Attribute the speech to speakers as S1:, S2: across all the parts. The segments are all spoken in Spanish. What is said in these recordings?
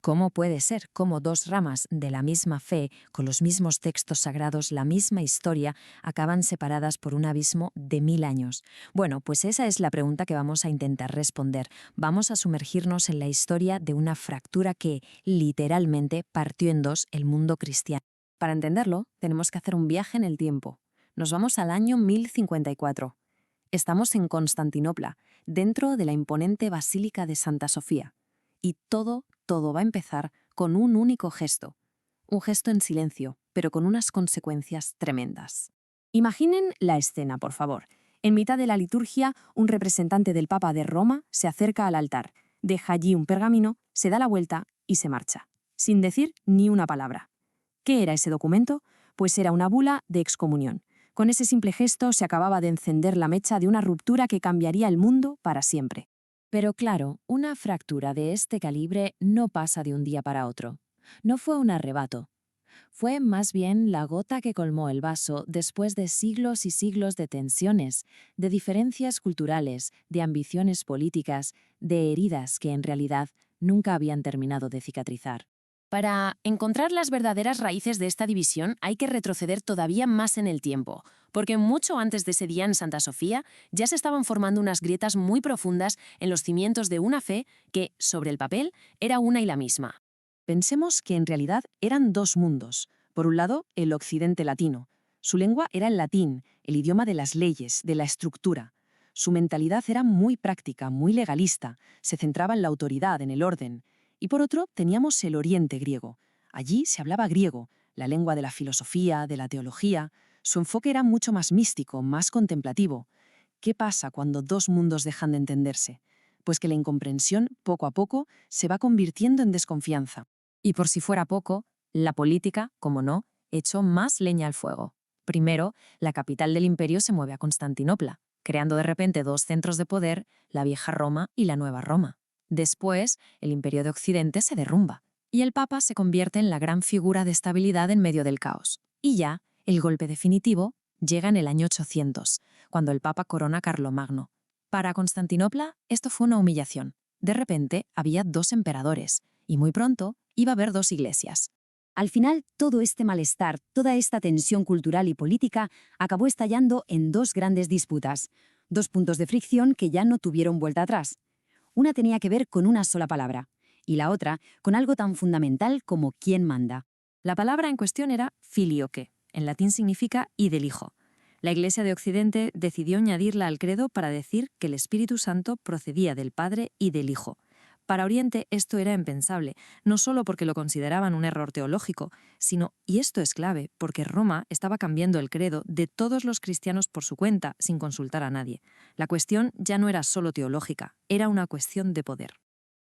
S1: ¿Cómo puede ser? ¿Cómo dos ramas de la misma fe, con los mismos textos sagrados, la misma historia, acaban separadas por un abismo de 1000 años? Bueno, pues esa es la pregunta que vamos a intentar responder. Vamos a sumergirnos en la historia de una fractura que, literalmente, partió en dos el mundo cristiano. Para entenderlo, tenemos que hacer un viaje en el tiempo. Nos vamos al año 1054. Estamos en Constantinopla, dentro de la imponente Basílica de Santa Sofía. Y todo va a empezar con un único gesto. Un gesto en silencio, pero con unas consecuencias tremendas. Imaginen la escena, por favor. En mitad de la liturgia, un representante del Papa de Roma se acerca al altar, deja allí un pergamino, se da la vuelta y se marcha, sin decir ni una palabra. ¿Qué era ese documento? Pues era una bula de excomunión. Con ese simple gesto se acababa de encender la mecha de una ruptura que cambiaría el mundo para siempre. Pero claro, una fractura de este calibre no pasa de un día para otro. No fue un arrebato. Fue más bien la gota que colmó el vaso después de siglos y siglos de tensiones, de diferencias culturales, de ambiciones políticas, de heridas que en realidad nunca habían terminado de cicatrizar. Para encontrar las verdaderas raíces de esta división hay que retroceder todavía más en el tiempo, porque mucho antes de ese día en Santa Sofía ya se estaban formando unas grietas muy profundas en los cimientos de una fe que, sobre el papel, era una y la misma. Pensemos que en realidad eran dos mundos. Por un lado, el occidente latino. Su lengua era el latín, el idioma de las leyes, de la estructura. Su mentalidad era muy práctica, muy legalista, se centraba en la autoridad, en el orden. Y por otro, teníamos el oriente griego. Allí se hablaba griego, la lengua de la filosofía, de la teología. Su enfoque era mucho más místico, más contemplativo. ¿Qué pasa cuando dos mundos dejan de entenderse? Pues que la incomprensión, poco a poco, se va convirtiendo en desconfianza. Y por si fuera poco, la política, como no, echó más leña al fuego. Primero, la capital del imperio se mueve a Constantinopla, creando de repente dos centros de poder, la vieja Roma y la nueva Roma. Después, el imperio de Occidente se derrumba, y el Papa se convierte en la gran figura de estabilidad en medio del caos. Y ya, el golpe definitivo llega en el año 800, cuando el Papa corona a Carlomagno. Para Constantinopla, esto fue una humillación. De repente, había dos emperadores, y muy pronto iba a haber dos iglesias. Al final, todo este malestar, toda esta tensión cultural y política acabó estallando en dos grandes disputas, dos puntos de fricción que ya no tuvieron vuelta atrás. Una tenía que ver con una sola palabra, y la otra con algo tan fundamental como quién manda. La palabra en cuestión era filioque, en latín significa y del Hijo. La Iglesia de Occidente decidió añadirla al credo para decir que el Espíritu Santo procedía del Padre y del Hijo. Para Oriente esto era impensable, no solo porque lo consideraban un error teológico, sino, y esto es clave, porque Roma estaba cambiando el credo de todos los cristianos por su cuenta, sin consultar a nadie. La cuestión ya no era solo teológica, era una cuestión de poder.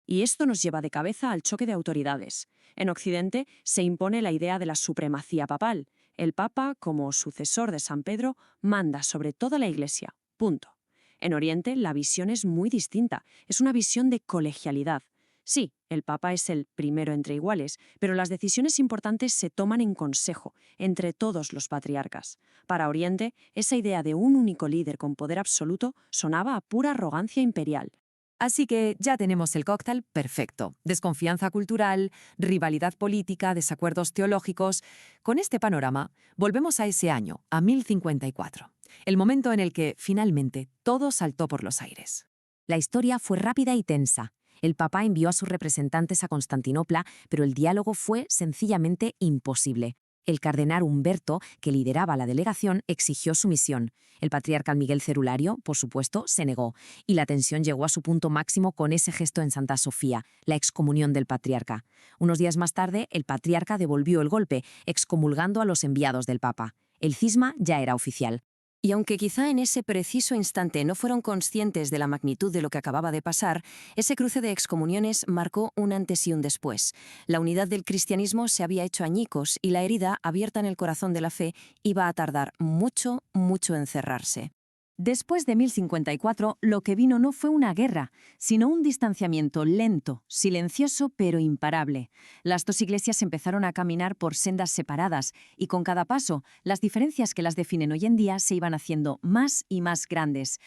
S1: Y esto nos lleva de cabeza al choque de autoridades. En Occidente se impone la idea de la supremacía papal. El Papa, como sucesor de San Pedro, manda sobre toda la Iglesia. Punto. En Oriente la visión es muy distinta. Es una visión de colegialidad. Sí, el Papa es el primero entre iguales, pero las decisiones importantes se toman en consejo, entre todos los patriarcas. Para Oriente, esa idea de un único líder con poder absoluto sonaba a pura arrogancia imperial. Así que ya tenemos el cóctel perfecto. Desconfianza cultural, rivalidad política, desacuerdos teológicos. Con este panorama, volvemos a ese año, a 1054, el momento en el que, finalmente, todo saltó por los aires. La historia fue rápida y tensa. El Papa envió a sus representantes a Constantinopla, pero el diálogo fue sencillamente imposible. El cardenal Humberto, que lideraba la delegación, exigió sumisión. El patriarca Miguel Cerulario, por supuesto, se negó, y la tensión llegó a su punto máximo con ese gesto en Santa Sofía, la excomunión del patriarca. Unos días más tarde, el patriarca devolvió el golpe, excomulgando a los enviados del Papa. El cisma ya era oficial. Y aunque quizá en ese preciso instante no fueron conscientes de la magnitud de lo que acababa de pasar, ese cruce de excomuniones marcó un antes y un después. La unidad del cristianismo se había hecho añicos y la herida, abierta en el corazón de la fe, iba a tardar mucho, mucho en cerrarse. Después de 1054, lo que vino no fue una guerra, sino un distanciamiento lento, silencioso pero imparable. Las dos iglesias empezaron a caminar por sendas separadas y con cada paso, las diferencias que las definen hoy en día se iban haciendo más y más grandes.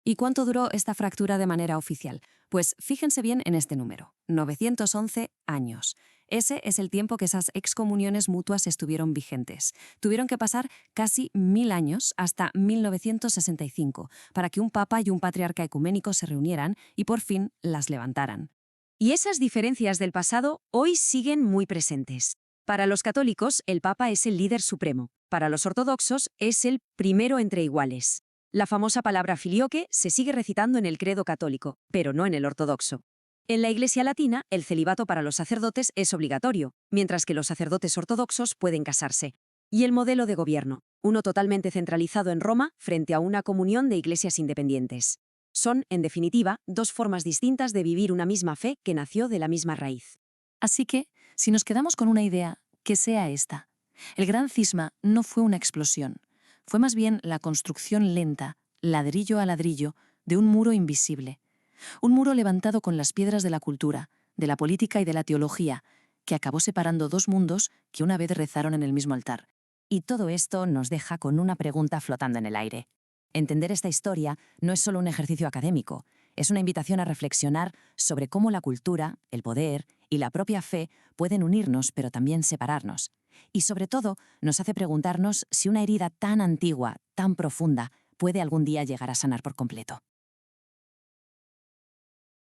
S2: ¿Y cuánto duró esta fractura de manera oficial? Pues fíjense bien en este número, 911 años. Ese es el tiempo que esas excomuniones mutuas estuvieron vigentes. Tuvieron que pasar casi 1000 años, hasta 1965, para que un papa y un patriarca ecuménico se reunieran y por fin las levantaran.
S1: Y esas diferencias del pasado hoy siguen muy presentes. Para los católicos, el Papa es el líder supremo. Para los ortodoxos, es el primero entre iguales. La famosa palabra filioque se sigue recitando en el credo católico, pero no en el ortodoxo. En la Iglesia latina, el celibato para los sacerdotes es obligatorio, mientras que los sacerdotes ortodoxos pueden casarse. Y el modelo de gobierno, uno totalmente centralizado en Roma frente a una comunión de iglesias independientes. Son, en definitiva, dos formas distintas de vivir una misma fe que nació de la misma raíz.
S2: Así que, si nos quedamos con una idea, que sea esta. El gran cisma no fue una explosión, fue más bien la construcción lenta, ladrillo a ladrillo, de un muro invisible. Un muro levantado con las piedras de la cultura, de la política y de la teología, que acabó separando dos mundos que una vez rezaron en el mismo altar.
S1: Y todo esto nos deja con una pregunta flotando en el aire. Entender esta historia no es solo un ejercicio académico, es una invitación a reflexionar sobre cómo la cultura, el poder y la propia fe pueden unirnos pero también separarnos. Y sobre todo, nos hace preguntarnos si una herida tan antigua, tan profunda, puede algún día llegar a sanar por completo.